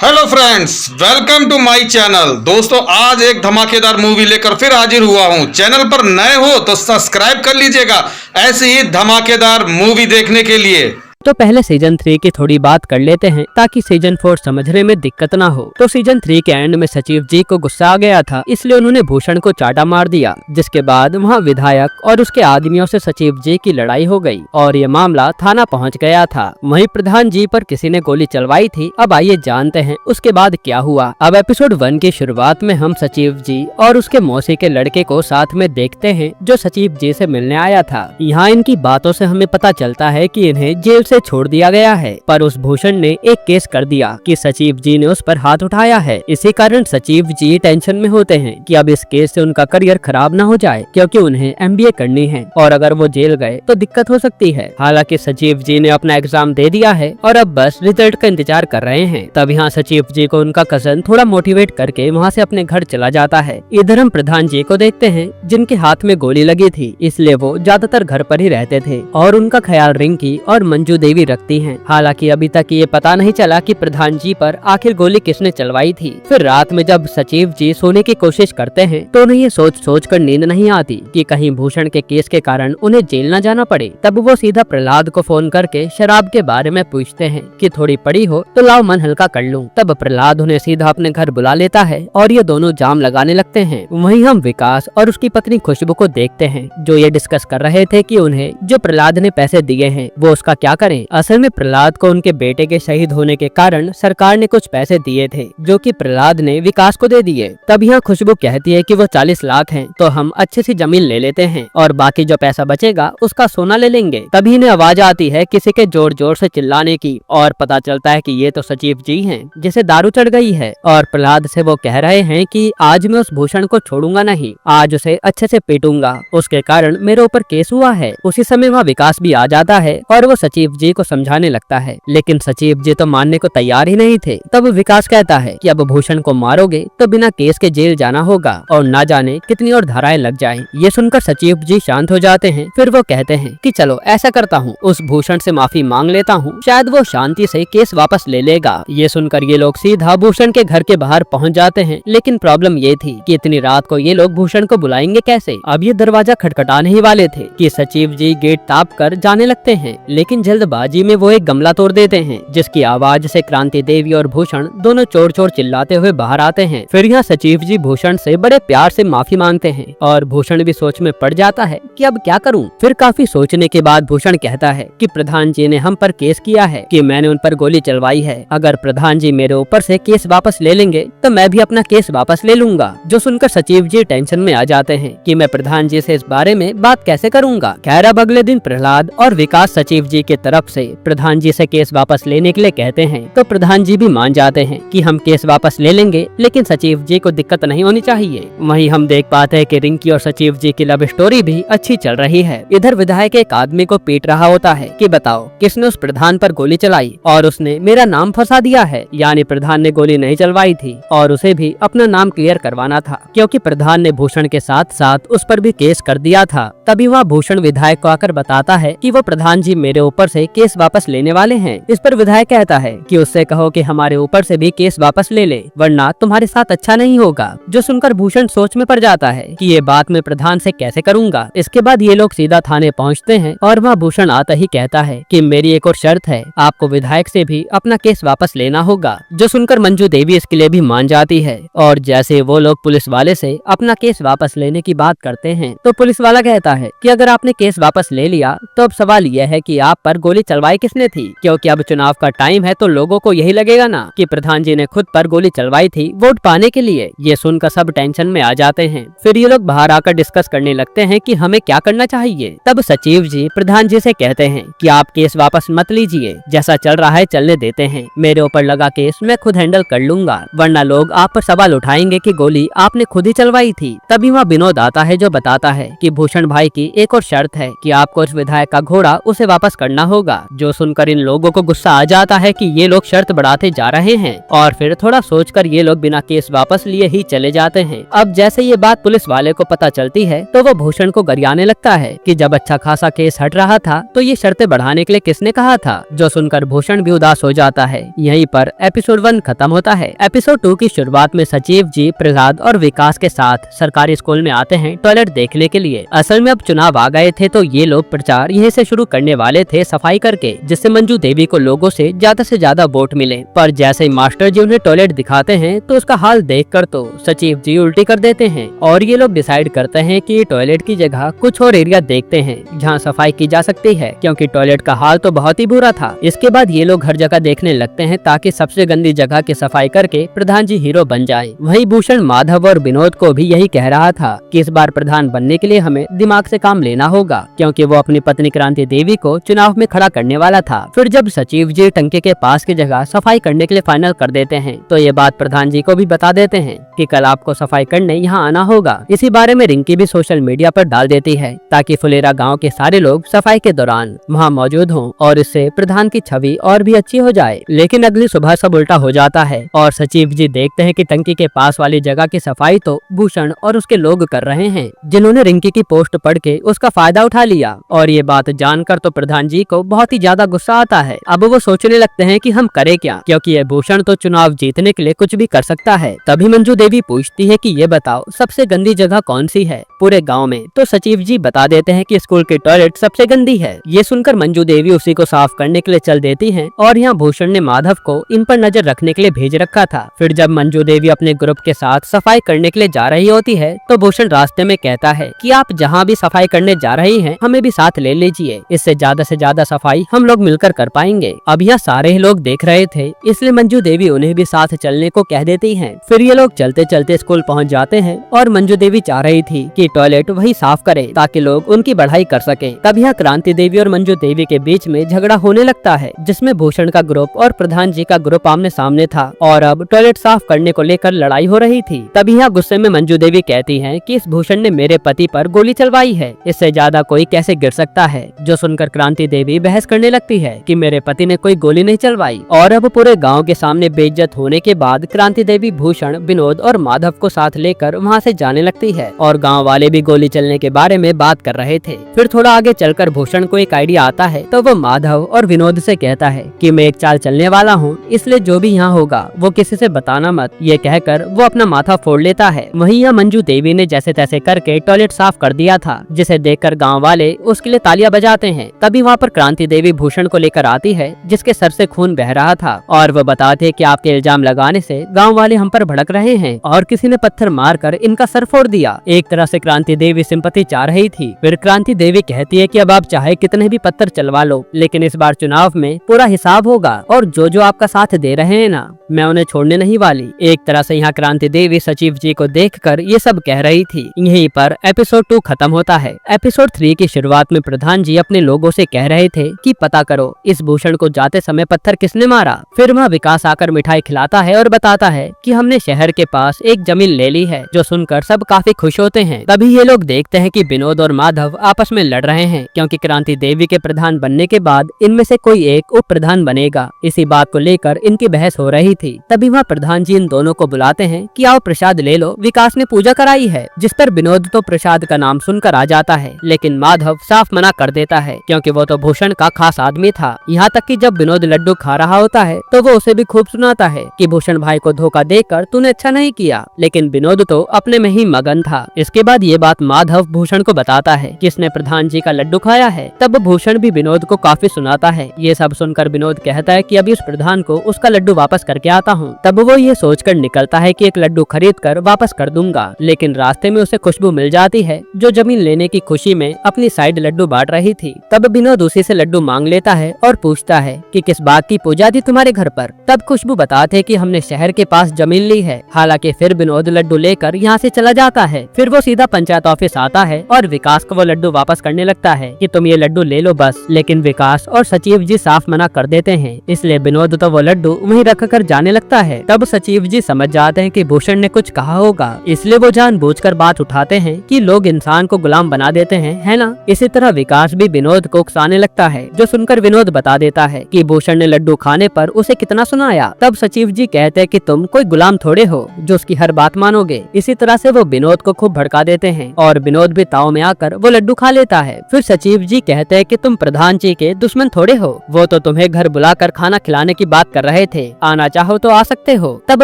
Hello friends, welcome to my channel. दोस्तों, आज एक धमाकेदार मूवी लेकर फिर हाजिर हुआ हूं। चैनल पर नए हो तो सब्सक्राइब कर लीजिएगा ऐसी ही धमाकेदार मूवी देखने के लिए। तो पहले सीजन 3 की थोड़ी बात कर लेते हैं ताकि सीजन 4 समझने में दिक्कत ना हो। तो सीजन 3 के एंड में सचिव जी को गुस्सा आ गया था, इसलिए उन्होंने भूषण को चाटा मार दिया, जिसके बाद वहां विधायक और उसके आदमियों से सचिव जी की लड़ाई हो गई और ये मामला थाना पहुंच गया था। वहीं प्रधान जी पर किसी ने गोली चलवाई थी। अब आइए जानते हैं उसके बाद क्या हुआ। अब एपिसोड 1 की शुरुआत में हम सचिव जी और उसके मौसी के लड़के को साथ में देखते हैं, जो सचिव जी से मिलने आया था। यहाँ इनकी बातों से हमें पता चलता है कि इन्हें जेल से छोड़ दिया गया है, पर उस भूषण ने एक केस कर दिया कि सचिव जी ने उस पर हाथ उठाया है। इसी कारण सचिव जी टेंशन में होते हैं कि अब इस केस से उनका करियर खराब न हो जाए, क्योंकि उन्हें MBA करनी है और अगर वो जेल गए तो दिक्कत हो सकती है। हालांकि सचिव जी ने अपना एग्जाम दे दिया है और अब बस रिजल्ट का इंतजार कर रहे हैं। तब यहाँ सचिव जी को उनका कजन थोड़ा मोटिवेट करके वहाँ से अपने घर चला जाता है। इधर हम प्रधान जी को देखते हैं, जिनके हाथ में गोली लगी थी, इसलिए वो ज्यादातर घर पर ही रहते थे और उनका ख्याल रिंकी और मंजू देवी रखती हैं। हालांकि अभी तक ये पता नहीं चला कि प्रधान जी पर आखिर गोली किसने चलवाई थी। फिर रात में जब सचिव जी सोने की कोशिश करते हैं तो उन्हें ये सोच कर नींद नहीं आती कि कहीं भूषण के केस के कारण उन्हें जेल न जाना पड़े। तब वो सीधा प्रहलाद को फोन करके शराब के बारे में पूछते हैं कि थोड़ी पड़ी हो तो लाओ मन हल्का कर लूं। तब प्रहलाद उन्हें सीधा अपने घर बुला लेता है और ये दोनों जाम लगाने लगते हैं। वहीं हम विकास और उसकी पत्नी खुशबू को देखते हैं, जो ये डिस्कस कर रहे थे कि उन्हें जो प्रहलाद ने पैसे दिए हैं वो उसका क्या करें। असल में प्रहलाद को उनके बेटे के शहीद होने के कारण सरकार ने कुछ पैसे दिए थे, जो कि प्रहलाद ने विकास को दे दिए। तब यहाँ खुशबू कहती है कि वो 40 लाख हैं, तो हम अच्छी सी जमीन ले लेते हैं और बाकी जो पैसा बचेगा उसका सोना ले लेंगे। तभी इन्हें आवाज आती है किसी के जोर जोर से चिल्लाने की और पता चलता है कि ये तो सचिव जी हैं, जिसे दारू चढ़ गई है और प्रहलाद से वो कह रहे हैं कि आज मैं उस भूषण को छोड़ूंगा नहीं, आज उसे अच्छे से पीटूंगा, उसके कारण मेरे ऊपर केस हुआ है। उसी समय वहाँ विकास भी आ जाता है और वो सचिव जी को समझाने लगता है, लेकिन सचिव जी तो मानने को तैयार ही नहीं थे। तब विकास कहता है कि अब भूषण को मारोगे तो बिना केस के जेल जाना होगा और ना जाने कितनी और धाराएं लग जाएं। ये सुनकर सचिव जी शांत हो जाते हैं। फिर वो कहते हैं कि चलो ऐसा करता हूँ, उस भूषण से माफी मांग लेता हूँ, शायद वो शांति से केस वापस ले लेगा। ये सुनकर ये लोग सीधा भूषण के घर के बाहर पहुँच जाते हैं, लेकिन प्रॉब्लम ये थी कि इतनी रात को ये लोग भूषण को बुलाएंगे कैसे। अब ये दरवाजा खटखटाने ही वाले थे कि सचिव जी गेट ताप कर जाने लगते हैं, लेकिन जल्दबाजी में वो एक गमला तोड़ देते हैं, जिसकी आवाज से क्रांति देवी और भूषण दोनों चोर चोर चिल्लाते हुए बाहर आते हैं। फिर यहाँ सचिव जी भूषण से बड़े प्यार से माफी मांगते हैं और भूषण भी सोच में पड़ जाता है कि अब क्या करूं। फिर काफी सोचने के बाद भूषण कहता है कि प्रधान जी ने हम पर केस किया है कि मैंने उन पर गोली चलवाई है। अगर प्रधान जी मेरे ऊपर से केस वापस ले लेंगे तो मैं भी अपना केस वापस ले लूंगा। जो सुनकर सचिव जी टेंशन में आ जाते हैं कि मैं प्रधान जी से इस बारे में बात कैसे करूंगा। खैर अब अगले दिन प्रहलाद और विकास सचिव जी की तरफ से प्रधान जी से केस वापस लेने के लिए कहते हैं, तो प्रधान जी भी मान जाते हैं कि हम केस वापस ले लेंगे, लेकिन सचिव जी को दिक्कत नहीं होनी चाहिए। वहीं हम देख पाते हैं कि रिंकी और सचिव जी की लव स्टोरी भी अच्छी चल रही है। इधर विधायक एक आदमी को पीट रहा होता है कि बताओ किसने उस प्रधान पर गोली चलाई और उसने मेरा नाम फंसा दिया है। यानी प्रधान ने गोली नहीं चलवाई थी और उसे भी अपना नाम क्लियर करवाना था, क्योंकि प्रधान ने भूषण के साथ साथ उस पर भी केस कर दिया था। तभी वह भूषण विधायक को आकर बताता है कि वो प्रधान जी मेरे ऊपर से केस वापस लेने वाले हैं। इस पर विधायक कहता है कि उससे कहो कि हमारे ऊपर से भी केस वापस ले ले, वरना तुम्हारे साथ अच्छा नहीं होगा। जो सुनकर भूषण सोच में पड़ जाता है कि ये बात मैं प्रधान से कैसे करूंगा। इसके बाद ये लोग सीधा थाने पहुंचते हैं और वहाँ भूषण आता ही कहता है कि मेरी एक और शर्त है, आपको विधायक से भी अपना केस वापस लेना होगा। जो सुनकर मंजू देवी इसके लिए भी मान जाती है और जैसे वो लोग पुलिस वाले से अपना केस वापस लेने की बात करते हैं, तो पुलिस वाला कहता है कि अगर आपने केस वापस ले लिया तो अब सवाल यह है कि आप पर गोली चलवाई किसने थी, क्योंकि अब चुनाव का टाइम है तो लोगों को यही लगेगा ना कि प्रधान जी ने खुद पर गोली चलवाई थी वोट पाने के लिए। ये सुनकर सब टेंशन में आ जाते हैं। फिर ये लोग बाहर आकर डिस्कस करने लगते हैं कि हमें क्या करना चाहिए। तब सचिव जी प्रधान जी से कहते हैं कि आप केस वापस मत लीजिए, जैसा चल रहा है चलने देते हैं, मेरे ऊपर लगा केस मैं खुद हैंडल कर लूंगा, वरना लोग आप पर सवाल उठाएंगे कि गोली आपने खुद ही चलवाई थी। तभी वहाँ विनोद आता है, जो बताता है कि भूषण भाई की एक और शर्त है कि आपको उस विधायक का घोड़ा उसे वापस करना होगा। होगा। जो सुनकर इन लोगों को गुस्सा आ जाता है कि ये लोग शर्त बढ़ाते जा रहे हैं और फिर थोड़ा सोचकर ये लोग बिना केस वापस लिए ही चले जाते हैं। अब जैसे ये बात पुलिस वाले को पता चलती है तो वो भूषण को गरियाने लगता है कि जब अच्छा खासा केस हट रहा था तो ये शर्तें बढ़ाने के लिए किसने कहा था। जो सुनकर भूषण भी उदास हो जाता है। यहीं पर एपिसोड 1 खत्म होता है। एपिसोड 2 की शुरुआत में सचिव जी, प्रहलाद और विकास के साथ सरकारी स्कूल में आते हैं टॉयलेट देखने के लिए। असल में अब चुनाव आ गए थे तो ये लोग प्रचार यहीं से शुरू करने वाले थे सफाई करके, जिससे मंजू देवी को लोगों से ज्यादा वोट मिले। पर जैसे ही मास्टर जी उन्हें टॉयलेट दिखाते हैं तो उसका हाल देखकर तो सचिव जी उल्टी कर देते हैं और ये लोग डिसाइड करते हैं कि टॉयलेट की जगह कुछ और एरिया देखते हैं जहाँ सफाई की जा सकती है, क्योंकि टॉयलेट का हाल तो बहुत ही बुरा था। इसके बाद ये लोग हर जगह देखने लगते हैं ताकि सबसे गंदी जगह की सफाई करके प्रधान जी हीरो बन जाए। वहीं भूषण माधव और विनोद को भी यही कह रहा था कि इस बार प्रधान बनने के लिए हमें दिमाग से काम लेना होगा, क्योंकि वो अपनी पत्नी क्रांति देवी को चुनाव में खड़ा करने वाला था। फिर जब सचिव जी टंकी के पास की जगह सफाई करने के लिए फाइनल कर देते हैं तो ये बात प्रधान जी को भी बता देते हैं कि कल आपको सफाई करने यहाँ आना होगा। इसी बारे में रिंकी भी सोशल मीडिया पर डाल देती है ताकि फुलेरा गांव के सारे लोग सफाई के दौरान वहाँ मौजूद हों और इससे प्रधान की छवि और भी अच्छी हो जाए। लेकिन अगली सुबह सब उल्टा हो जाता है और सचिव जी देखते हैं कि टंकी के पास वाली जगह की सफाई तो भूषण और उसके लोग कर रहे हैं, जिन्होंने रिंकी की पोस्ट पढ़ के उसका फायदा उठा लिया। और ये बात जानकर तो प्रधान जी को बहुत ही ज्यादा गुस्सा आता है। अब वो सोचने लगते हैं कि हम करें क्या, क्योंकि ये भूषण तो चुनाव जीतने के लिए कुछ भी कर सकता है। तभी मंजू देवी पूछती है कि ये बताओ सबसे गंदी जगह कौन सी है पूरे गांव में। तो सचिव जी बता देते हैं कि स्कूल की टॉयलेट सबसे गंदी है। ये सुनकर मंजू देवी उसी को साफ करने के लिए चल देती हैं और यहाँ भूषण ने माधव को इन पर नजर रखने के लिए भेज रखा था। फिर जब मंजू देवी अपने ग्रुप के साथ सफाई करने के लिए जा रही होती है तो भूषण रास्ते में कहता है कि आप जहाँ भी सफाई करने जा रही हैं हमें भी साथ ले लीजिए, इससे ज्यादा सफाई हम लोग मिलकर कर पाएंगे। अब यह सारे ही लोग देख रहे थे इसलिए मंजू देवी उन्हें भी साथ चलने को कह देती हैं। फिर ये लोग चलते चलते स्कूल पहुंच जाते हैं और मंजू देवी चाह रही थी कि टॉयलेट वही साफ करे ताकि लोग उनकी बढ़ाई कर सकें। तब यहाँ क्रांति देवी और मंजू देवी के बीच में झगड़ा होने लगता है, जिसमें भूषण का ग्रुप और प्रधान जी का ग्रुप आमने सामने था और अब टॉयलेट साफ करने को लेकर लड़ाई हो रही थी। तभी यहाँ गुस्से में मंजू देवी कहती है कि इस भूषण ने मेरे पति पर गोली चलवाई है, इससे ज्यादा कोई कैसे गिर सकता है। जो सुनकर क्रांति देवी बहस करने लगती है कि मेरे पति ने कोई गोली नहीं चलवाई। और अब पूरे गांव के सामने बेइज्जत होने के बाद क्रांति देवी भूषण, विनोद और माधव को साथ लेकर वहां से जाने लगती है और गांव वाले भी गोली चलने के बारे में बात कर रहे थे। फिर थोड़ा आगे चलकर भूषण को एक आइडिया आता है तो वो माधव और विनोद से कहता है कि मैं एक चाल चलने वाला हूँ, इसलिए जो भी यहाँ होगा वो किसी से बताना मत। ये कहकर वो अपना माथा फोड़ लेता है। वहीं यहाँ मंजू देवी ने जैसे तैसे करके टॉयलेट साफ कर दिया था, जिसे देखकर गांव वाले उसके लिए तालियां बजाते हैं। तभी वहाँ पर क्रांति देवी भूषण को लेकर आती है, जिसके सर से खून बह रहा था और वो बताते कि आपके इल्जाम लगाने से गांव वाले हम पर भड़क रहे हैं और किसी ने पत्थर मारकर इनका सर फोड़ दिया। एक तरह से क्रांति देवी सिंपैथी चाह रही थी। फिर क्रांति देवी कहती है कि अब आप चाहे कितने भी पत्थर चलवा लो, लेकिन इस बार चुनाव में पूरा हिसाब होगा और जो आपका साथ दे रहे हैं ना, मैं उन्हें छोड़ने नहीं वाली। एक तरह से यहाँ क्रांति देवी सचिव जी को देखकर ये सब कह रही थी। यहीं पर एपिसोड 2 खत्म होता है। एपिसोड 3 की शुरुआत में प्रधान जी अपने लोगों से कह रहे थे कि पता करो इस भूषण को जाते समय पत्थर किसने मारा। फिर वहाँ विकास आकर मिठाई खिलाता है और बताता है कि हमने शहर के पास एक जमीन ले ली है, जो सुनकर सब काफी खुश होते हैं। तभी ये लोग देखते हैं कि विनोद और माधव आपस में लड़ रहे हैं, क्योंकि क्रांति देवी के प्रधान बनने के बाद इनमें से कोई एक उप प्रधान बनेगा। इसी बात को लेकर इनकी बहस हो रही थी। तभी वहाँ प्रधान जी इन दोनों को बुलाते हैं कि आओ प्रसाद ले लो, विकास ने पूजा कराई है। जिस पर विनोद तो प्रसाद का नाम सुनकर आ जाता है, लेकिन माधव साफ मना कर देता है, क्योंकि वो तो भूषण का खास आदमी था। यहाँ तक कि जब विनोद लड्डू खा रहा होता है तो वो उसे भी खूब सुनाता है कि भूषण भाई को धोखा देकर तूने अच्छा नहीं किया, लेकिन विनोद तो अपने में ही मगन था। इसके बाद ये बात माधव भूषण को बताता है कि इसने प्रधान जी का लड्डू खाया है। तब भूषण भी विनोद को काफी सुनाता है। ये सब सुनकर विनोद कहता है कि अभी उस प्रधान को उसका लड्डू वापस करके आता हूँ। तब वो ये सोचकर निकलता है कि एक लड्डू खरीद कर वापस कर दूंगा, लेकिन रास्ते में उसे खुशबू मिल जाती है, जो जमीन लेने की खुशी में अपनी साइड लड्डू बांट रही थी। तब विनोद उसी से लड्डू मांग लेता है और पूछता है कि किस बात की पूजा थी तुम्हारे घर पर। तब खुशबू बताते कि हमने शहर के पास जमीन ली है। हालांकि फिर विनोद लड्डू लेकर यहाँ से चला जाता है। फिर वो सीधा पंचायत ऑफिस आता है और विकास को वो लड्डू वापस करने लगता है कि तुम ये लड्डू ले लो बस, लेकिन विकास और सचिव जी साफ मना कर देते हैं। इसलिए विनोद तो वो लड्डू वहीं रख कर जाने लगता है। तब सचिव जी समझ जाते हैं कि भूषण ने कुछ कहा होगा, इसलिए वो जानबूझकर बात उठाते हैं कि लोग इंसान को गुलाम बना देते हैं, है ना। इसी तरह विकास भी विनोद को उकसाने लगता है, जो सुनकर विनोद बता देता है कि भूषण ने लड्डू खाने पर उसे कितना सुनाया। तब सचिव जी कहते हैं कि तुम कोई गुलाम थोड़े हो जो उसकी हर बात मानोगे। इसी तरह से वो विनोद को खूब भड़का देते हैं और विनोद भी ताव में आकर वो लड्डू खा लेता है। फिर सचिव जी कहते हैं कि तुम प्रधान जी के दुश्मन थोड़े हो, वो तो तुम्हें घर बुलाकर खाना खिलाने की बात कर रहे थे, आना चाहो तो आ सकते हो। तब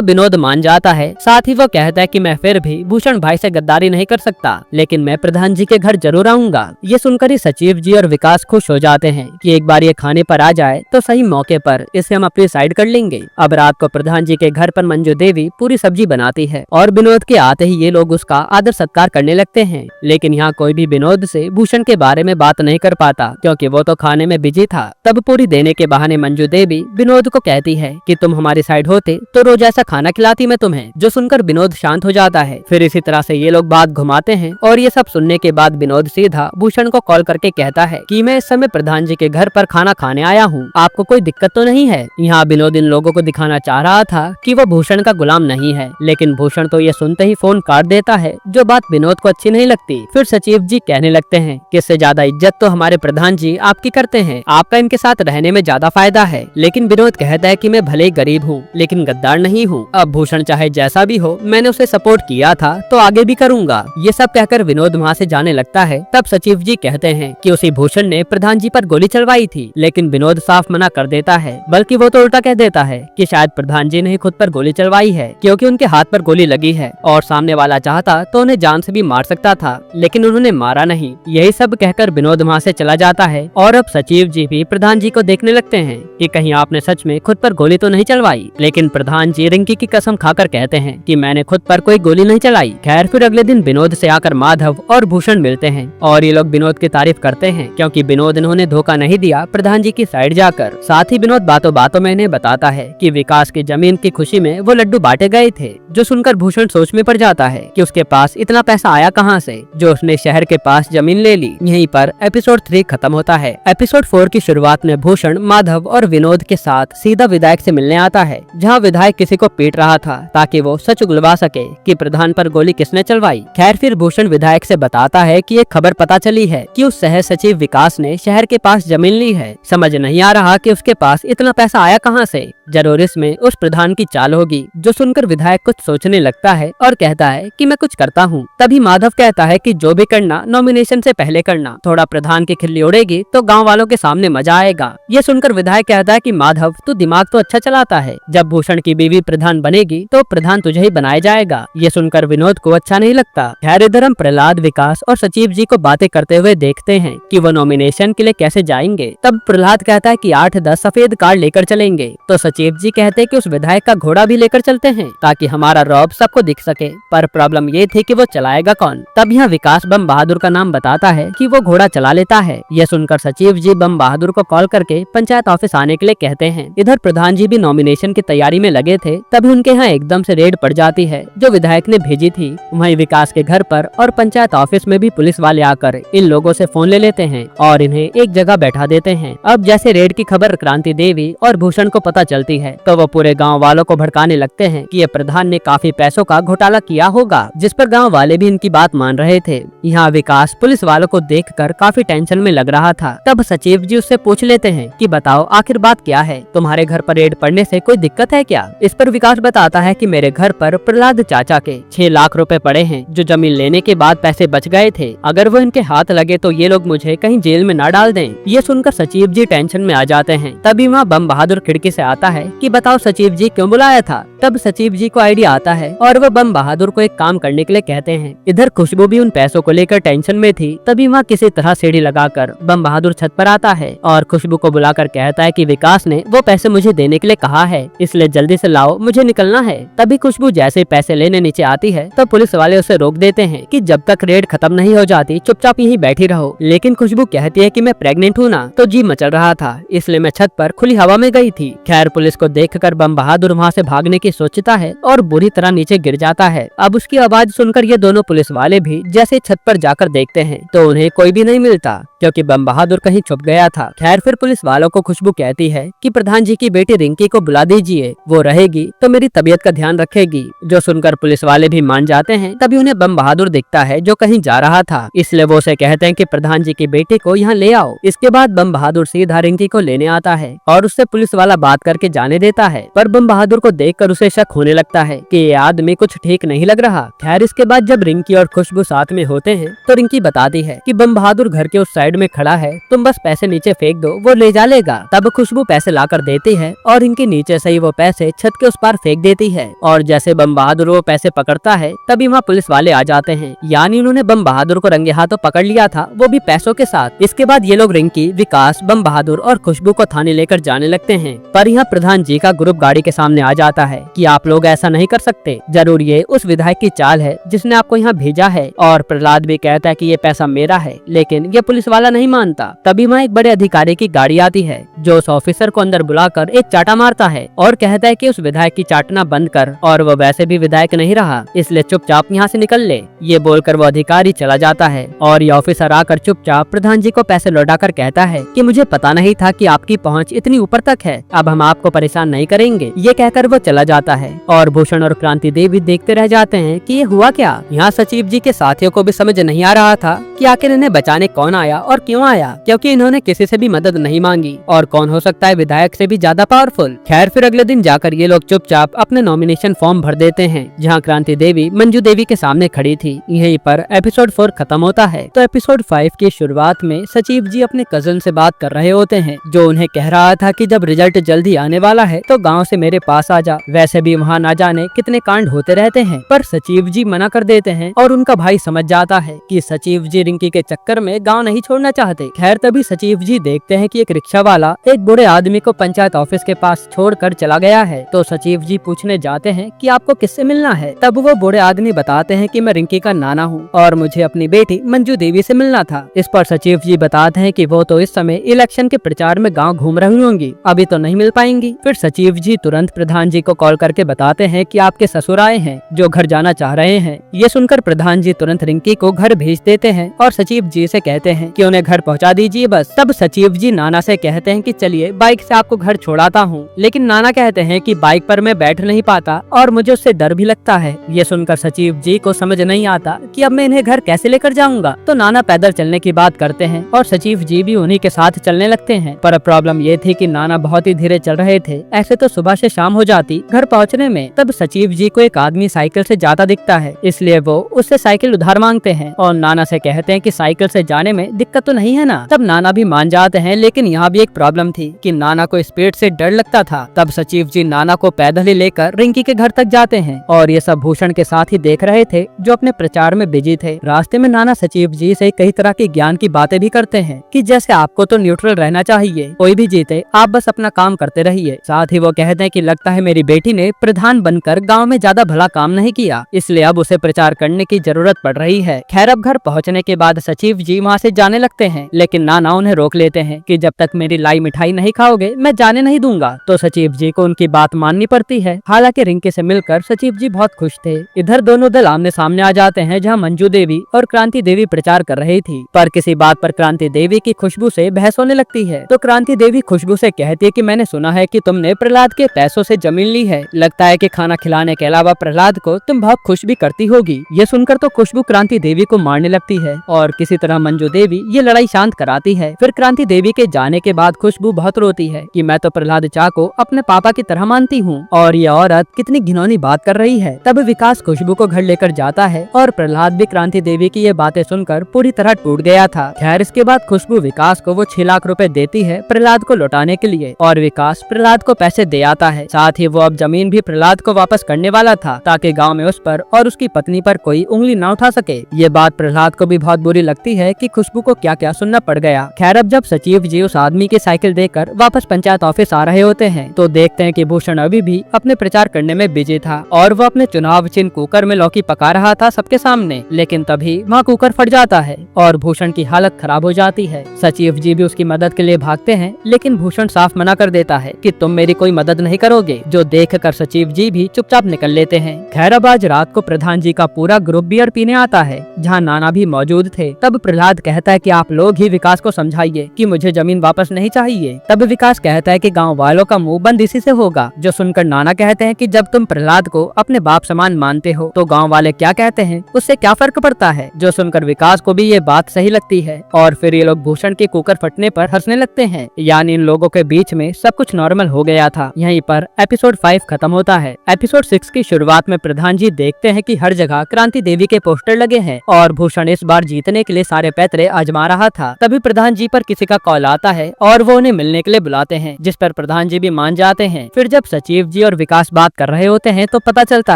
विनोद मान जाता है। साथ ही वो कहता है कि मैं फिर भी भूषण भाई से गद्दारी नहीं कर सकता, लेकिन मैं प्रधान जी के घर जरूर आऊंगा। ये सुनकर ही सचिव जी और विकास खुश हो जाते हैं कि एक बार ये खाने पर आ जाए तो सही मौके पर इसे हम अपनी साइड कर लेंगे। अब रात को प्रधान जी के घर पर मंजू देवी पूरी सब्जी बनाती है और विनोद के आते ही ये लोग उसका आदर सत्कार करने लगते हैं। लेकिन यहाँ कोई भी विनोद से भूषण के बारे में बात नहीं कर पाता क्योंकि वो तो खाने में बिजी था। तब पूरी देने के बहाने मंजू देवी विनोद को कहती है कि तुम हमारी साइड होते तो रोज ऐसा खाना खिलाती मैं तुम्हें, जो सुनकर विनोद शांत हो जाता है। फिर इसी तरह से ये लोग बात घुमाते हैं और ये सब सुनने के बाद विनोद सीधा भूषण को कॉल करके कहता है कि मैं इस समय प्रधान जी के घर पर खाना खाने आया हूँ, आपको कोई दिक्कत तो नहीं है। यहाँ विनोद इन लोगों को दिखाना चाह रहा था कि वो भूषण का गुलाम नहीं है, लेकिन भूषण तो ये सुनते ही फोन काट देता है, जो बात विनोद को अच्छी नहीं लगती। फिर सचिव जी कहने लगते हैं कि इससे ज्यादा इज्जत तो हमारे प्रधान जी आपकी करते हैं, आपका इनके साथ रहने में ज्यादा फायदा है। लेकिन विनोद कहता है कि मैं भले ही गरीब हूँ लेकिन गद्दार नहीं हूँ। अब भूषण चाहे जैसा भी हो, मैंने उसे सपोर्ट किया था तो आगे भी करूँगा। ये सब कहकर विनोद वहाँ से जाने लगता है। तब सचिव जी कहते हैं कि उसी भूषण ने प्रधान जी पर गोली चलवाई थी, लेकिन विनोद साफ मना कर देता है, बल्कि वो तो उल्टा कह देता है कि शायद प्रधान जी ने खुद पर गोली चलवाई है क्योंकि उनके हाथ पर गोली लगी है और सामने वाला चाहता तो उन्हें जान से भी मार सकता था, लेकिन उन्होंने मारा नहीं। यही सब कहकर विनोद वहाँ से चला जाता है और अब सचिव जी भी प्रधान जी को देखने लगते हैं कि कहीं आपने सच में खुद पर गोली तो नहीं चलवाई। लेकिन प्रधान जी रिंकी की कसम खाकर कहते हैं कि मैंने खुद पर कोई गोली नहीं चलाई। खैर फिर अगले दिन विनोद से आकर माधव और भूषण मिलते हैं और ये लोग विनोद की तारीफ करते हैं क्योंकि विनोद इन्होंने धोखा नहीं दिया प्रधान जी की साइड जाकर। साथ ही विनोद बातों बातों में इन्हें बताता है कि विकास की जमीन की खुशी में वो लड्डू बांटे गए थे, जो सुनकर भूषण सोच में पड़ जाता है कि उसके पास इतना पैसा आया कहाँ से, जो उसने शहर के पास जमीन ले ली। यहीं पर एपिसोड 3 खत्म होता है। एपिसोड 4 की शुरुआत में भूषण माधव और विनोद के साथ सीधा विधायक से मिलने आता है, जहां विधायक किसी को पीट रहा था ताकि वो सच उगलवा सके कि प्रधान पर गोली किसने चलवाई। खैर फिर भूषण विधायक से बताता है कि एक खबर पता चली है कि उस शहर सचिव विकास ने शहर के पास जमीन ली है। समझ नहीं आ रहा कि उसके पास इतना पैसा आया कहां से, जरूर इसमें उस प्रधान की चाल होगी। जो सुनकर विधायक कुछ सोचने लगता है और कहता है कि मैं कुछ करता हूँ। तभी माधव कहता है कि जो भी करना नॉमिनेशन से पहले करना, थोड़ा प्रधान की खिल्ली उड़ेगी तो गांव वालों के सामने मजा आएगा। ये सुनकर विधायक कहता है कि माधव तू दिमाग तो अच्छा चलाता है, जब भूषण की बीवी प्रधान बनेगी तो प्रधान तुझे ही बनाया जाएगा। ये सुनकर विनोद को अच्छा नहीं लगता। खैर इधर हम प्रहलाद, विकास और सचिव जी को बातें करते हुए देखते हैं कि वो नॉमिनेशन के लिए कैसे जाएंगे। तब प्रहलाद कहता है कि 8-10 सफेद कार्ड लेकर चलेंगे, तो सचिव जी कहते हैं कि उस विधायक का घोड़ा भी लेकर चलते हैं ताकि हमारा रौब सबको दिख सके। पर प्रॉब्लम ये थी कि वो चलाएगा कौन। तब यहाँ विकास बम बहादुर का नाम बताता है कि वो घोड़ा चला लेता है। यह सुनकर सचिव जी बम बहादुर को कॉल करके पंचायत ऑफिस आने के लिए कहते हैं। इधर प्रधान जी भी नॉमिनेशन की तैयारी में लगे थे, तभी उनके यहाँ एकदम से रेड पड़ जाती है जो विधायक ने भेजी थी। वहीं विकास के घर पर और पंचायत ऑफिस में भी पुलिस वाले आकर इन लोगों से फोन ले लेते हैं और इन्हें एक जगह बैठा देते हैं। अब जैसे रेड की खबर क्रांति देवी और भूषण को पता चलती है तो वो पूरे गाँव वालों को भड़काने लगते हैं कि ये प्रधान ने काफी पैसों का घोटाला किया होगा, जिस पर गाँव वाले भी इनकी बात मान रहे थे। यहाँ विकास पुलिस वालों को देखकर काफी टेंशन में लग रहा था। तब सचिव जी उससे पूछ लेते हैं कि बताओ आखिर बात क्या है, तुम्हारे घर पर रेड पड़ने से कोई दिक्कत है क्या। इस पर विकास बताता है कि मेरे घर पर प्रहलाद चाचा के 6 लाख रुपए पड़े हैं, जो जमीन लेने के बाद पैसे बच गए थे। अगर वो इनके हाथ लगे तो ये लोग मुझे कहीं जेल में ना डाल दें। ये सुनकर सचिव जी टेंशन में आ जाते हैं। तभी वहाँ बम बहादुर खिड़की से आता है कि बताओ सचिव जी क्यों बुलाया था। तब सचिव जी को आइडिया आता है और वो बम बहादुर को एक काम करने के लिए कहते हैं। इधर खुशबू भी उन पैसों को लेकर टेंशन में थी। तभी वहाँ किसी तरह सीढ़ी लगाकर बम बहादुर छत पर आता है और खुशबू को बुलाकर कहता है कि विकास ने वो पैसे मुझे देने के लिए कहा है, इसलिए जल्दी से लाओ, मुझे निकलना है। तभी खुशबू जैसे पैसे लेने नीचे आती है तो पुलिस वाले उसे रोक देते हैं कि जब तक रेड खत्म नहीं हो जाती चुपचाप यहीं बैठी रहो। लेकिन खुशबू कहती है कि मैं प्रेग्नेंट हूँ ना, तो जी मचल रहा था, इसलिए मैं छत पर खुली हवा में गई थी। खैर पुलिस को देखकर बम बहादुर वहाँ से भागने की की सोचता है और बुरी तरह नीचे गिर जाता है। अब उसकी आवाज सुनकर ये दोनों पुलिस वाले भी जैसे छत पर जाकर देखते हैं तो उन्हें कोई भी नहीं मिलता, क्योंकि बम बहादुर कहीं छुप गया था। खैर फिर पुलिस वालों को खुशबू कहती है कि प्रधान जी की बेटी रिंकी को बुला दीजिए, वो रहेगी तो मेरी तबीयत का ध्यान रखेगी। जो सुनकर पुलिस वाले भी मान जाते हैं। तभी उन्हें बम बहादुर दिखता है जो कहीं जा रहा था, इसलिए वो उसे कहते हैं कि प्रधान जी की बेटी को यहाँ ले आओ। इसके बाद बम बहादुर सीधा रिंकी को लेने आता है और उससे पुलिस वाला बात करके जाने देता है। पर बम बहादुर को देखकर उसे शक होने लगता है कि ये आदमी कुछ ठीक नहीं लग रहा। खैर इसके बाद जब रिंकी और खुशबू साथ में होते हैं तो रिंकी बताती है कि बम बहादुर घर के उस साइड में खड़ा है, तुम बस पैसे नीचे फेंक दो, वो ले जा लेगा। तब खुशबू पैसे लाकर देती है और रिंकी नीचे से ही वो पैसे छत के उस पार फेंक देती है। और जैसे बम बहादुर वो पैसे पकड़ता है तभी वहाँ पुलिस वाले आ जाते हैं, यानी उन्होंने बम बहादुर को रंगे हाथों पकड़ लिया था, वो भी पैसों के साथ। इसके बाद ये लोग रिंकी, विकास, बम बहादुर और खुशबू को थाने लेकर जाने लगते हैं। पर यहाँ प्रधान जी का ग्रुप गाड़ी के सामने आ जाता है कि आप लोग ऐसा नहीं कर सकते, जरूर ये उस विधायक की चाल है जिसने आपको यहाँ भेजा है। और प्रहलाद भी कहता है कि ये पैसा मेरा है, लेकिन ये पुलिस वाला नहीं मानता। तभी वहाँ एक बड़े अधिकारी की गाड़ी आती है जो उस ऑफिसर को अंदर बुलाकर एक चाटा मारता है और कहता है कि उस विधायक की चाटना बंद कर, और वो वैसे भी विधायक नहीं रहा, इसलिए चुपचाप यहाँ से निकल ले। ये बोलकर वो अधिकारी चला जाता है और ये ऑफिसर आकर चुपचाप प्रधान जी को पैसे लौटाकर कहता है कि मुझे पता नहीं था कि आपकी पहुँच इतनी ऊपर तक है, अब हम आपको परेशान नहीं करेंगे। ये कहकर वो चला जाता है और भूषण और क्रांति देवी देखते रह जाते हैं कि ये हुआ क्या। यहाँ सचिव जी के साथियों को भी समझ नहीं आ रहा था कि आखिर इन्हें बचाने कौन आया और क्यों आया, क्योंकि इन्होंने किसी से भी मदद नहीं मांगी और कौन हो सकता है विधायक से भी ज्यादा पावरफुल। खैर फिर अगले दिन जाकर ये लोग चुपचाप अपने नॉमिनेशन फॉर्म भर देते हैं, जहाँ क्रांति देवी मंजू देवी के सामने खड़ी थी। यहीं पर एपिसोड 4 खत्म होता है। तो एपिसोड 5 की शुरुआत में सचिव जी अपने कजन से बात कर रहे होते हैं, जो उन्हें कह रहा था कि जब रिजल्ट जल्दी आने वाला है तो गाँव से मेरे पास आ जा, वैसे भी वहाँ ना जाने कितने कांड होते रहते हैं। पर सचिव जी मना कर देते हैं और उनका भाई समझ जाता है कि सचिव जी रिंकी के चक्कर में गांव नहीं छोड़ना चाहते। खैर तभी सचिव जी देखते हैं कि एक रिक्शा वाला एक बूढ़े आदमी को पंचायत ऑफिस के पास छोड़कर चला गया है। तो सचिव जी पूछने जाते हैं कि आपको किससे मिलना है। तब वो बूढ़े आदमी बताते हैं कि मैं रिंकी का नाना हूँ और मुझे अपनी बेटी मंजू देवी से मिलना था। इस पर सचिव जी बताते हैं कि वो तो इस समय इलेक्शन के प्रचार में गाँव घूम रही होंगी, अभी तो नहीं मिल पाएंगी। फिर सचिव जी तुरंत प्रधान जी को कॉल करके बताते हैं कि आपके ससुर आए हैं जो घर जाना चाह रहे हैं। ये सुनकर प्रधान जी तुरंत रिंकी को घर भेज देते हैं और सचिव जी से कहते हैं कि उन्हें घर पहुंचा दीजिए बस। तब सचिव जी नाना से कहते हैं कि चलिए बाइक से आपको घर छोड़ाता हूं, लेकिन नाना कहते हैं कि बाइक पर मैं बैठ नहीं पाता और मुझे उससे डर भी लगता है। ये सुनकर सचिव जी को समझ नहीं आता कि अब मैं इन्हें घर कैसे लेकर जाऊंगा। तो नाना पैदल चलने की बात करते हैं और सचिव जी भी उन्हीं के साथ चलने लगते हैं। पर प्रॉब्लम ये थी कि नाना बहुत ही धीरे चल रहे थे, ऐसे तो सुबह से शाम हो जाती घर पहुँचने में। तब सचिव जी को एक आदमी साइकिल से जाता दिखता है, इसलिए वो उससे साइकिल उधार मांगते हैं और नाना से कहते हैं कि साइकिल से जाने में दिक्कत तो नहीं है ना। तब नाना भी मान जाते हैं, लेकिन यहाँ भी एक प्रॉब्लम थी कि नाना को स्पीड से डर लगता था। तब सचिव जी नाना को पैदल ही लेकर रिंकी के घर तक जाते हैं और ये सब भूषण के साथ ही देख रहे थे, जो अपने प्रचार में बिजी थे। रास्ते में नाना सचिव जी से कई तरह की ज्ञान की बातें भी करते हैं कि जैसे आपको तो न्यूट्रल रहना चाहिए, कोई भी जीते आप बस अपना काम करते रहिए। साथ ही वो कहते हैं कि लगता है मेरी बेटी ने प्रधान बनकर गाँव में ज्यादा भला काम नहीं किया, इसलिए अब उसे प्रचार करने की जरूरत पड़ रही है। खैर अब घर पहुंचने के बाद सचिव जी वहां से जाने लगते हैं, लेकिन नाना उन्हें रोक लेते हैं कि जब तक मेरी लाई मिठाई नहीं खाओगे मैं जाने नहीं दूंगा। तो सचिव जी को उनकी बात माननी पड़ती है। हालांकि रिंकी से मिलकर सचिव जी बहुत खुश थे। इधर दोनों दल आमने सामने आ जाते हैं, जहाँ मंजू देवी और क्रांति देवी प्रचार कर रही थी। पर किसी बात पर क्रांति देवी की खुशबू से बहस होने लगती है। तो क्रांति देवी खुशबू से कहती है कि मैंने सुना है कि तुमने प्रहलाद के पैसों से जमीन ली है, लगता है कि खाना खिलाने के अलावा प्रहलाद को तुम बहुत खुश भी करती होगी। ये सुनकर तो खुशबू क्रांति देवी को मारने लगती है और किसी तरह मंजू देवी ये लड़ाई शांत कराती है। फिर क्रांति देवी के जाने के बाद खुशबू बहुत रोती है कि मैं तो प्रहलाद चा को अपने पापा की तरह मानती हूँ और ये औरत कितनी घिनौनी बात कर रही है। तब विकास खुशबू को घर लेकर जाता है और प्रहलाद भी क्रांति देवी की ये बातें सुनकर पूरी तरह टूट गया था। खैर इसके बाद खुशबू विकास को वो 6 लाख रुपए देती है प्रहलाद को लौटाने के लिए और विकास प्रहलाद को पैसे दे आता है। साथ ही वो अब जमीन भी प्रहलाद को वापस करने वाला था ताकि गाँव में उस पर और उसकी पत्नी पर कोई उंगली न उठा सके। ये बात प्रहलाद को भी बहुत बुरी लगती है कि खुशबू को क्या क्या सुनना पड़ गया। खैर अब जब सचिव जी उस आदमी की साइकिल देकर वापस पंचायत ऑफिस आ रहे होते हैं तो देखते हैं कि भूषण अभी भी अपने प्रचार करने में बिजी था और वो अपने चुनाव चिन्ह कुकर में लौकी पका रहा था सबके सामने। लेकिन तभी वहाँ कुकर फट जाता है और भूषण की हालत खराब हो जाती है। सचिव जी भी उसकी मदद के लिए भागते हैं लेकिन भूषण साफ मना कर देता है कि तुम मेरी कोई मदद नहीं करोगे, जो देखकर सचिव जी भी चुपचाप निकल लेते हैं। खैर अब आज रात को प्रधान जी का पूरा ग्रुप बियर पीने आता है जहाँ नाना भी मौजूद थे। तब प्रहलाद कहता है कि आप लोग ही विकास को समझाइए कि मुझे जमीन वापस नहीं चाहिए। तब विकास कहता है कि गांव वालों का मुंह बंद इसी से होगा। जो सुनकर नाना कहते हैं कि जब तुम प्रहलाद को अपने बाप समान मानते हो तो गांव वाले क्या कहते हैं उससे क्या फर्क पड़ता है। जो सुनकर विकास को भी ये बात सही लगती है और फिर ये लोग भूषण के कुकर फटने पर हंसने लगते हैं। यानी इन लोगों के बीच में सब कुछ नॉर्मल हो गया था। यहीं पर एपिसोड 5 खत्म होता है। एपिसोड 6 की शुरुआत में प्रधान जी देखते हैं कि हर जगह क्रांति देवी के पोस्टर लगे हैं और भूषण इस बार जीतने के लिए सारे पैतरे आजमा रहा था। तभी प्रधान जी पर किसी का कॉल आता है और वो उन्हें मिलने के लिए बुलाते हैं, जिस पर प्रधान जी भी मान जाते हैं। फिर जब सचिव जी और विकास बात कर रहे होते हैं तो पता चलता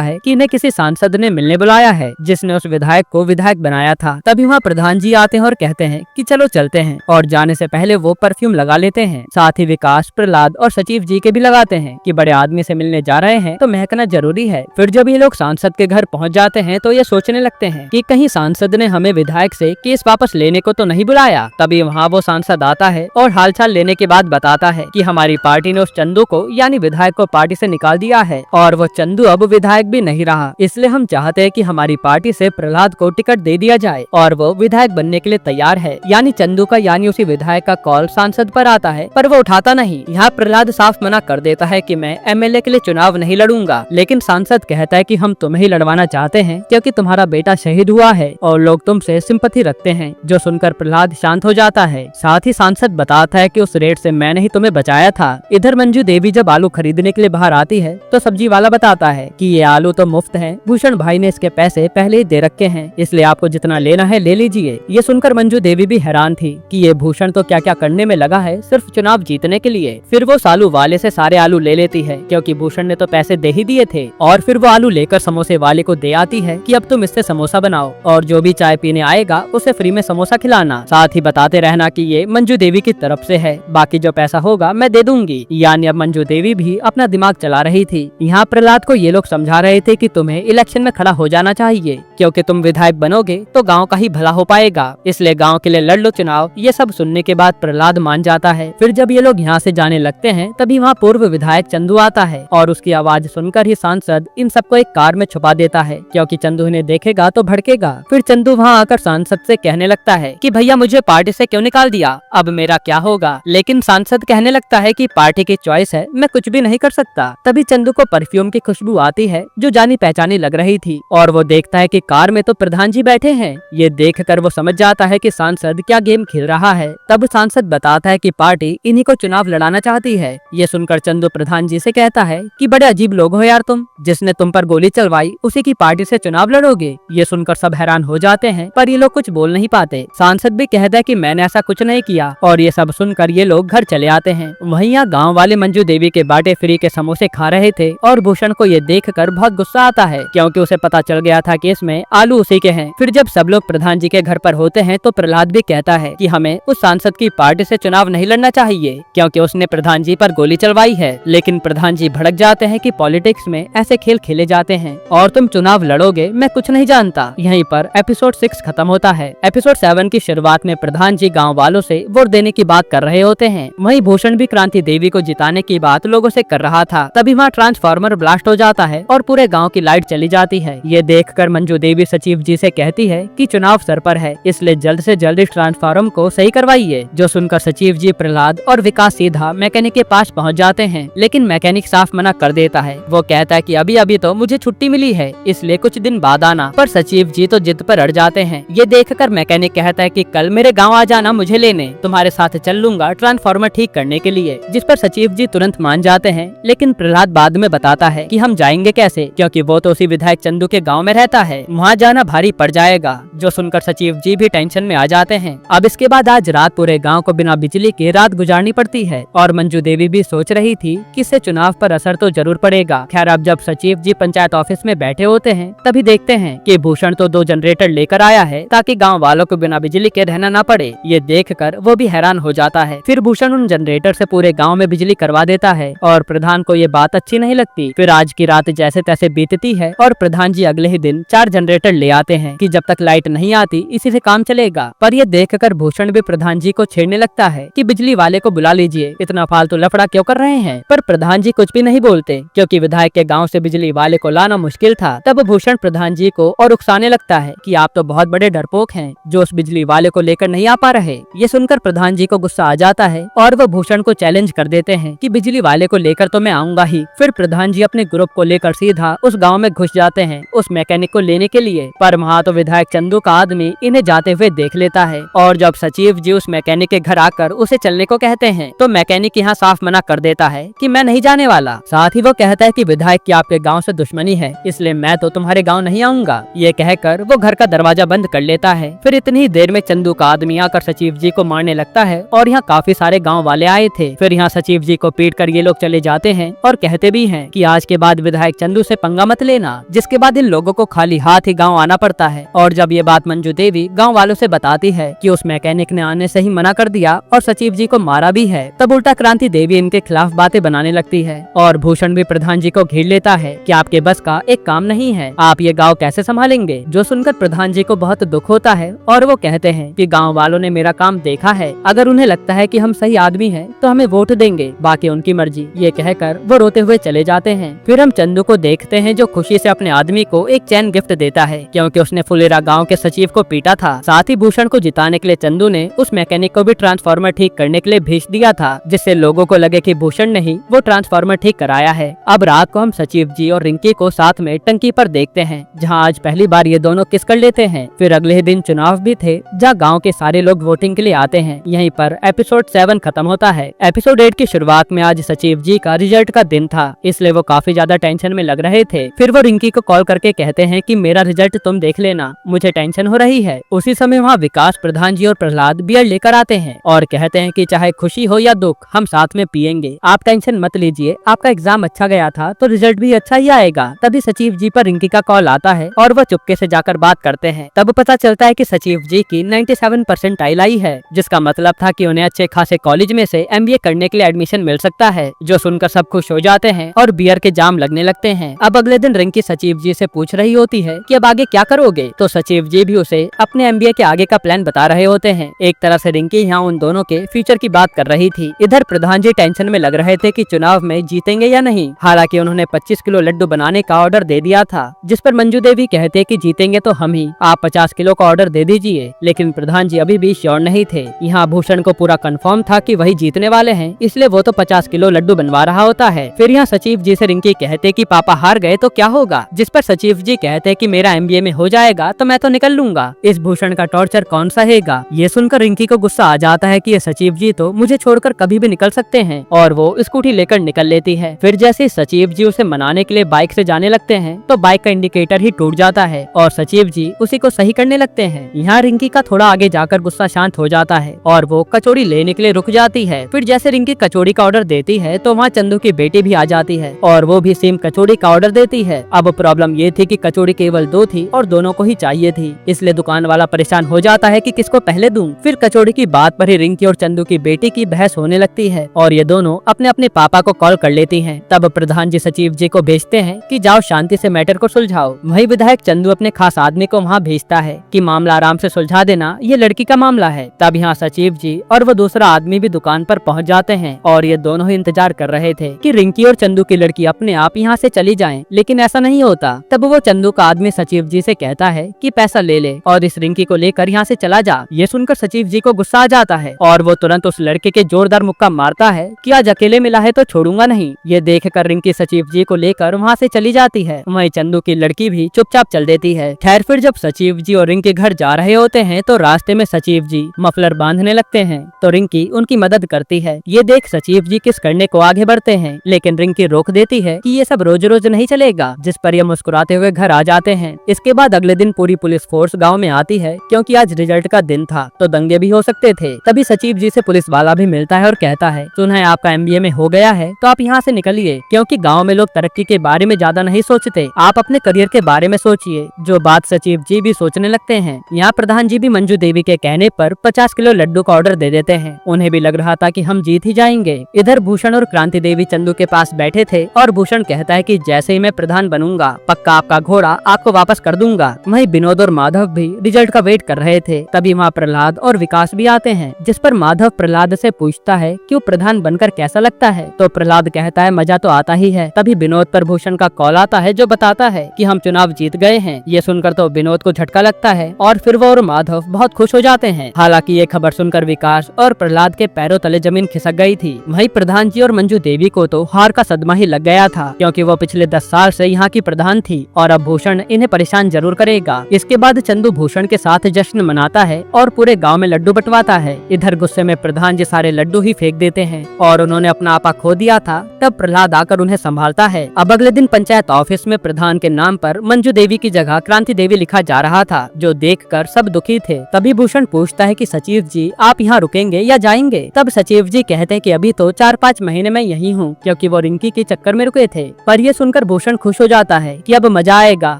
है कि इन्हें किसी सांसद ने मिलने बुलाया है जिसने उस विधायक को विधायक बनाया था। तभी वहाँ प्रधान जी आते हैं और कहते हैं कि चलो चलते हैं, और जाने से पहले वो परफ्यूम लगा लेते हैं। साथ ही विकास, प्रहलाद और सचिव जी के भी लगाते हैं कि बड़े आदमी से मिलने जा रहे हैं तो महकना जरूरी है। फिर जब ये लोग सांसद के घर पहुँच जाते हैं तो ये सोचने लगते हैं कि कहीं सांसद ने हमें विधायक से केस वापस लेने को तो नहीं बुलाया। तभी वहाँ वो सांसद आता है और हालचाल लेने के बाद बताता है कि हमारी पार्टी ने उस चंदू को यानी विधायक को पार्टी से निकाल दिया है और वो चंदू अब विधायक भी नहीं रहा, इसलिए हम चाहते हैं कि हमारी पार्टी से प्रहलाद को टिकट दे दिया जाए और वो विधायक बनने के लिए तैयार है। यानी चंदू का यानी उसी विधायक का कॉल सांसद पर आता है पर वो उठाता नहीं। यहाँ प्रहलाद साफ मना कर देता है कि मैं एमएलए के लिए चुनाव नहीं लड़ूंगा, लेकिन सांसद कहता है कि हम तुम्हें ही लड़वाना चाहते हैं क्योंकि तुम्हारा बेटा शहीद हुआ है और लोग तुमसे सिंपैथी रखते हैं। जो सुनकर प्रहलाद शांत हो जाता है। साथ ही सांसद बताता है कि उस रेट से मैंने ही तुम्हें बचाया था। इधर मंजू देवी जब आलू खरीदने के लिए बाहर आती है तो सब्जी वाला बताता है कि ये आलू तो मुफ्त है, भूषण भाई ने इसके पैसे पहले ही दे रखे हैं, इसलिए आपको जितना लेना है ले लीजिए। ये सुनकर मंजू देवी भी हैरान थी कि ये भूषण तो क्या क्या करने में लगा है सिर्फ चुनाव जीतने के लिए। फिर वो आलू वाले से सारे आलू ले लेती है क्योंकि भूषण ने तो पैसे दे ही दिए थे, और फिर वो आलू लेकर समोसे वाले को दे आती है कि अब तुम इससे समोसा बनाओ और जो भी चाय पीने आएगा उसे फ्री में समोसा खिलाना। साथ ही बताते रहना कि ये मंजू देवी की तरफ से है, बाकी जो पैसा होगा मैं दे दूंगी। यानी अब मंजू देवी भी अपना दिमाग चला रही थी। यहाँ प्रहलाद को ये लोग समझा रहे थे कि तुम्हें इलेक्शन में खड़ा हो जाना चाहिए क्योंकि तुम विधायक बनोगे तो गांव का ही भला हो पाएगा, इसलिए गांव के लिए लड़ लो चुनाव। ये सब सुनने के बाद प्रहलाद मान जाता है। फिर जब ये लोग यहाँ से जाने लगते हैं तभी वहाँ पूर्व विधायक चंदू आता है और उसकी आवाज सुनकर ही सांसद इन सबको एक कार में छुपा देता है क्योंकि चंदू इन्हें देखेगा तो भड़केगा। फिर चंदू वहाँ आकर सांसद से कहने लगता है कि भैया मुझे पार्टी से क्यों निकाल दिया, अब मेरा क्या होगा। लेकिन सांसद कहने लगता है कि पार्टी की चॉइस है, मैं कुछ भी नहीं कर सकता। तभी चंदू को परफ्यूम की खुशबू आती है जो जानी पहचानी लग रही थी और वो देखता है कि कार में तो प्रधान जी बैठे हैं। ये देखकर वो समझ जाता है कि सांसद क्या गेम खेल रहा है। तब सांसद बताता है कि पार्टी इन्हीं को चुनाव लड़ाना चाहती है। ये सुनकर चंदू प्रधान जी से कहता है कि बड़े अजीब लोग हो यार तुम, जिसने तुम पर गोली चलवाई उसी की पार्टी से चुनाव लड़ोगे। ये सुनकर सब हैरान हो जाते हैं पर ये लोग कुछ बोल नहीं पाते। सांसद भी कहता है कि मैंने ऐसा कुछ नहीं किया और ये सब सुनकर ये लोग घर चले आते हैं। वहीं यहाँ गाँव वाले मंजू देवी के बाटे फ्री के समोसे खा रहे थे और भूषण को ये देखकर बहुत गुस्सा आता है क्योंकि उसे पता चल गया था कि इसमें आलू उसी के हैं। फिर जब सब लोग प्रधान जी के घर पर होते हैं तो प्रहलाद भी कहता है कि हमें उस सांसद की पार्टी से चुनाव नहीं लड़ना चाहिए क्योंकि उसने प्रधान जी पर गोली चलवाई है। लेकिन प्रधान जी भड़क जाते हैं कि पॉलिटिक्स में ऐसे खेल खेले जाते हैं और तुम चुनाव लड़ोगे, मैं कुछ नहीं जानता। यहीं पर एपिसोड 6 खत्म होता है। एपिसोड 7 की शुरुआत में प्रधान जी गाँव वालों से वोट देने की बात कर रहे होते हैं। वहीं भूषण भी क्रांति देवी को जिताने की बात लोगों से कर रहा था। तभी वहाँ ट्रांसफार्मर ब्लास्ट हो जाता है और पूरे गाँव की लाइट चली जाती है। ये देखकर मंजू देवी सचिव जी से कहती है कि चुनाव सर पर है, इसलिए जल्द से जल्द इस ट्रांसफार्मर को सही करवाइए। जो सुनकर सचिव जी, प्रहलाद और विकास सीधा मैकेनिक के पास पहुंच जाते हैं, लेकिन मैकेनिक साफ मना कर देता है। वो कहता है कि अभी अभी तो मुझे छुट्टी मिली है, इसलिए कुछ दिन बाद आना। पर सचिव जी तो जिद पर अड़ जाते हैं। ये देखकर मैकेनिक कहता है कि कल मेरे गाँव आ जाना मुझे लेने, तुम्हारे साथ चल लूंगा ट्रांसफार्मर ठीक करने के लिए। जिस पर सचिव जी तुरंत मान जाते हैं, लेकिन प्रहलाद बाद में बताता है कि हम जाएंगे कैसे क्योंकि वो तो उसी विधायक चंदू के गाँव में रहता है, वहाँ जाना भारी पड़ जाएगा। जो सुनकर सचिव जी भी टेंशन में आ जाते हैं। अब इसके बाद आज रात पूरे गांव को बिना बिजली के रात गुजारनी पड़ती है और मंजू देवी भी सोच रही थी कि इससे चुनाव पर असर तो जरूर पड़ेगा। खैर अब जब सचिव जी पंचायत ऑफिस में बैठे होते हैं तभी देखते हैं कि भूषण तो 2 जनरेटर लेकर आया है ताकि गाँव वालों को बिना बिजली के रहना न पड़े। ये देखकर वो भी हैरान हो जाता है। फिर भूषण उन जनरेटर से पूरे गाँव में बिजली करवा देता है और प्रधान को ये बात अच्छी नहीं लगती। फिर आज की रात जैसे तैसे बीतती है और प्रधान जी अगले ही दिन 4 जनरेटर ले आते हैं कि जब तक लाइट नहीं आती इसी से काम चलेगा। पर ये देखकर भूषण भी प्रधान जी को छेड़ने लगता है कि बिजली वाले को बुला लीजिए, इतना फालतू लफड़ा क्यों कर रहे हैं। पर प्रधान जी कुछ भी नहीं बोलते क्योंकि विधायक के गाँव से बिजली वाले को लाना मुश्किल था। तब भूषण प्रधान जी को और उकसाने लगता है कि आप तो बहुत बड़े डरपोक हैं जो उस बिजली वाले को लेकर नहीं आ पा रहे। ये सुनकर प्रधान जी को गुस्सा आ जाता है और वो भूषण को चैलेंज कर देते हैं कि बिजली वाले को लेकर तो मैं आऊंगा ही। फिर प्रधान जी अपने ग्रुप को लेकर सीधा उस गांव में घुस जाते हैं उस मैकेनिक को लेने के लिए। पर वहाँ तो विधायक चंदू का आदमी इन्हें जाते हुए देख लेता है और जब सचिव जी उस मैकेनिक के घर आकर उसे चलने को कहते हैं तो मैकेनिक यहाँ साफ मना कर देता है कि मैं नहीं जाने वाला। साथ ही वो कहता है कि विधायक की आपके गाँव से दुश्मनी है, इसलिए मैं तो तुम्हारे गाँव नहीं आऊंगा। ये कहकर वो घर का दरवाजा बंद कर लेता है। फिर इतनी ही देर में चंदू का आदमी आकर सचिव जी को मारने लगता है और यहाँ काफी सारे गाँव वाले आए थे। फिर यहाँ सचिव जी को पीट कर ये लोग चले जाते हैं और कहते भी हैं कि आज के बाद विधायक चंदू से पंगा मत लेना। जिसके बाद इन लोगों को खाली हाथ ही गाँव आना पड़ता है। और जब ये बात मंजू देवी गाँव वालों से बताती है कि उस मैकेनिक ने आने से ही मना कर दिया और सचिव जी को मारा भी है, तब उल्टा क्रांति देवी इनके खिलाफ बातें बनाने लगती है और भूषण भी प्रधान जी को घेर लेता है कि आपके बस का एक काम नहीं है, आप ये गाँव कैसे संभालेंगे। जो सुनकर प्रधान जी को बहुत दुख होता है और वो कहते हैं कि गाँव वालों ने मेरा काम देखा है, अगर उन्हें लगता है कि हम सही आदमी हैं तो हमें वोट देंगे, बाकी उनकी मर्जी। ये कहकर वो रोते हुए चले जाते हैं। फिर हम चंदू को देखते हैं जो खुशी से अपने आदमी को एक चैन गिफ्ट देता है क्योंकि उसने फुलेरा गांव के सचिव को पीटा था। साथ ही भूषण को जिताने के लिए चंदू ने उस मैकेनिक को भी ट्रांसफार्मर ठीक करने के लिए भेज दिया था, जिससे लोगों को लगे कि भूषण ने ही वो ट्रांसफार्मर ठीक कराया है। अब रात को हम सचिव जी और रिंकी को साथ में टंकी पर देखते हैं जहाँ आज पहली बार ये दोनों किस कर लेते हैं। फिर अगले दिन चुनाव भी थे जहाँ गाँव के सारे लोग वोटिंग के लिए आते हैं। यहीं पर एपिसोड 7 खत्म होता है। एपिसोड 8 की शुरुआत में आज सचिव जी का रिजल्ट का दिन था, इसलिए वो काफी ज्यादा टेंशन में लग रहे थे। फिर वो रिंकी को कॉल करके कहते हैं कि मेरा रिजल्ट तुम देख लेना, मुझे टेंशन हो रही है। उसी समय वहाँ विकास, प्रधान जी और प्रहलाद बियर लेकर आते हैं और कहते हैं कि चाहे खुशी हो या दुख हम साथ में पियेंगे, आप टेंशन मत लीजिए, आपका एग्जाम अच्छा गया था तो रिजल्ट भी अच्छा ही आएगा। तभी सचिव जी पर रिंकी का कॉल आता है और वह चुपके से जाकर बात करते हैं। तब पता चलता है कि सचिव जी की 97 परसेंटाइल आई है, जिसका मतलब था कि उन्हें अच्छे खासे कॉलेज में से MBA करने के लिए एडमिशन मिल सकता है। जो सुनकर सब खुश हो जाते हैं और बियर के जाम लगने लगते हैं। अब अगले दिन रिंकी सचिव जी से पूछ रही होती है कि अब आगे क्या करोगे, तो सचिव जी भी उसे अपने MBA के आगे का प्लान बता रहे होते हैं। एक तरह से रिंकी यहाँ उन दोनों के फ्यूचर की बात कर रही थी। इधर प्रधान जी टेंशन में लग रहे थे कि चुनाव में जीतेंगे या नहीं। हालांकि उन्होंने 25 किलो लड्डू बनाने का ऑर्डर दे दिया था, जिस पर मंजू देवी कहते कि जीतेंगे तो हम ही, आप 50 किलो का ऑर्डर दे दीजिए। लेकिन प्रधान जी अभी भी श्योर नहीं थे। यहाँ भूषण को पूरा कंफर्म था कि वही जीतने वाले हैं, इसलिए वो तो 50 किलो लड्डू बनवा रहा होता है। फिर यहाँ सचिव जी से रिंकी कहते कि पापा हार गए तो क्या होगा, जिस पर सचिव जी कहते कि मेरा MBA में हो जाएगा तो मैं तो निकल लूंगा, इस भूषण का टॉर्चर कौन सहेगा। ये सुनकर रिंकी को गुस्सा आ जाता है कि ये सचिव जी तो मुझे छोड़कर कभी भी निकल सकते हैं और वो स्कूटी लेकर निकल लेती है। फिर जैसे सचिव जी उसे मनाने के लिए बाइक से जाने लगते हैं तो बाइक का इंडिकेटर ही टूट जाता है और सचिव जी उसी को सही करने लगते हैं। यहाँ रिंकी का थोड़ा आगे जाकर गुस्सा शांत हो जाता है और वो कचौड़ी लेने के लिए रुक जाती है। फिर जैसे रिंकी कचौड़ी का ऑर्डर देती है तो वहाँ चंदू की बेटी भी आ जाती है और वो भी सेम कचौड़ी का ऑर्डर देती है। अब प्रॉब्लम ये थी कि कचौड़ी केवल 2 थी और दोनों को ही चाहिए थी, इसलिए दुकान वाला परेशान हो जाता है कि किसको पहले दूं। फिर कचौड़ी की बात पर ही रिंकी और चंदू की बेटी की बहस होने लगती है और ये दोनों अपने अपने पापा को कॉल कर लेती हैं। तब प्रधान जी सचिव जी को भेजते हैं कि जाओ शांति से मैटर को सुलझाओ। वही विधायक चंदू अपने खास आदमी को वहाँ भेजता है कि मामला आराम से सुलझा देना, ये लड़की का मामला है। तब यहाँ सचिव जी और वो दूसरा आदमी भी दुकान पर पहुँच जाते हैं और ये दोनों ही इंतजार कर रहे थे कि रिंकी और चंदू की लड़की अपने आप यहाँ से चली जाए, लेकिन ऐसा नहीं होता। तब वो चंदू का आदमी सचिव जी से कहता है कि पैसा ले ले और इस रिंकी को लेकर यहाँ से चला जा। ये सुनकर सचिव जी को गुस्सा आ जाता है और वो तुरंत उस लड़के के जोरदार मुक्का मारता है कि आज अकेले मिला है तो छोड़ूंगा नहीं। ये देखकर रिंकी सचिव जी को लेकर वहाँ से चली जाती है। वहीं चंदू की लड़की भी चुपचाप चल देती है। खैर फिर जब सचिव जी और रिंकी घर जा रहे होते हैं तो रास्ते में सचिव जी मफलर बांधने लगते हैं तो रिंकी उनकी मदद करती है। ये देख सचिव जी किस करने को आगे बढ़ते हैं, लेकिन रिंकी रोक देती है कि ये सब रोज रोज नहीं चलेगा, जिस पर ये मुस्कुराते हुए घर आ जाते हैं। इसके बाद अगले दिन पूरी पुलिस फोर्स गाँव में आती है क्योंकि आज रिजल्ट का दिन था तो दंगे भी हो सकते थे। तभी सचिव जी से पुलिस वाला भी मिलता है और कहता है सुना है आपका MBA में हो गया है तो आप यहाँ से निकलिए, क्योंकि गांव में लोग तरक्की के बारे में ज्यादा नहीं सोचते, आप अपने करियर के बारे में सोचिए। जो बात सचिव जी भी सोचने लगते हैं। यहाँ प्रधान जी भी मंजू देवी के कहने पर 50 किलो लड्डू का ऑर्डर दे देते हैं। उन्हें भी लग रहा था कि हम जीत ही जाएंगे। इधर भूषण और क्रांति देवी चंदू के पास बैठे थे और भूषण कहता है कि जैसे ही मैं प्रधान बनूंगा पक्का आपका घोड़ा आपको वापस कर दूंगा। वहीं विनोद और माधव भी रिजल्ट का वेट कर रहे थे। तभी वहाँ प्रहलाद और विकास भी आते हैं, जिस पर माधव प्रहलाद से पूछता है कि वो प्रधान बनकर कैसा लगता है। तो प्रहलाद कहता है मजा तो आता ही है। तभी विनोद पर भूषण का कॉल आता है जो बताता है कि हम चुनाव जीत गए हैं। ये सुनकर तो विनोद को झटका लगता है और फिर वो और माधव बहुत खुश हो जाते हैं। हालांकि ये खबर सुनकर विकास और प्रहलाद के पैरों तले जमीन खिसक गई थी। वहीं प्रधान जी और मंजू देवी को तो हार का सदमा ही लग गया था, क्योंकि वो पिछले 10 साल से यहाँ की प्रधान थी और अब भूषण इन्हें परेशान जरूर करेगा। इसके बाद चंदू भूषण के साथ जश्न मनाता है और पूरे गाँव में लड्डू बंटवाता है। इधर गुस्से में प्रधान जी सारे लड्डू ही फेंक देते हैं और उन्होंने अपना आपा खो दिया था। तब प्रहलाद आकर उन्हें संभालता है। अब अगले दिन पंचायत ऑफिस में प्रधान के नाम पर मंजू देवी की जगह क्रांति देवी लिखा जा रहा था, जो देखकर सब दुखी थे। तभी भूषण पूछता है कि सचिव जी आप यहाँ रुकेंगे या जाएंगे। तब सचिव जी कहते हैं कि अभी तो 4-5 महीने में यही हूँ, क्योंकि वो रिंकी के चक्कर में रुके थे। पर ये सुनकर भूषण खुश हो जाता है कि अब मजा आएगा।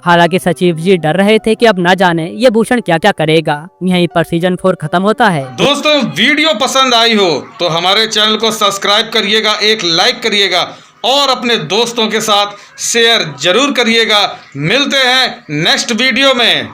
हालांकि सचिव जी डर रहे थे कि अब न जाने ये भूषण क्या क्या करेगा। यहीं पर सीजन 4 खत्म होता है। दोस्तों वीडियो पसंद आई हो तो हमारे चैनल को सब्सक्राइब करिएगा, एक लाइक करिएगा और अपने दोस्तों के साथ शेयर जरूर करिएगा। मिलते हैं नेक्स्ट वीडियो में।